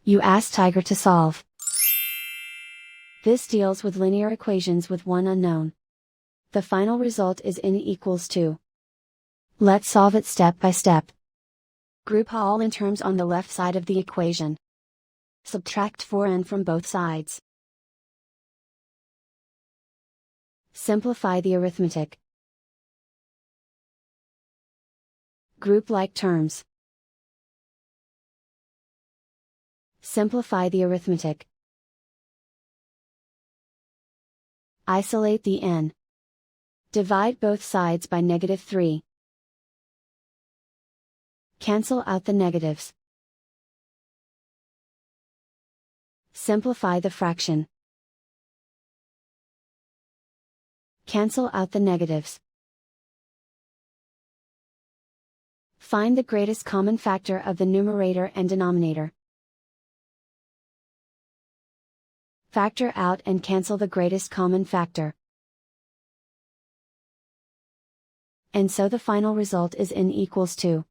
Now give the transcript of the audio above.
You ask Tiger to solve. This deals with linear equations with one unknown. The final result is n equals 2. Let's solve it step by step. Group all in terms on the left side of the equation. Subtract 4n from both sides. Simplify the arithmetic. Group like terms. Simplify the arithmetic. Isolate the n. Divide both sides by -3. Cancel out the negatives. Simplify the fraction. Cancel out the negatives. Find the greatest common factor of the numerator and denominator. Factor out and cancel the greatest common factor. And so the final result is n equals 2.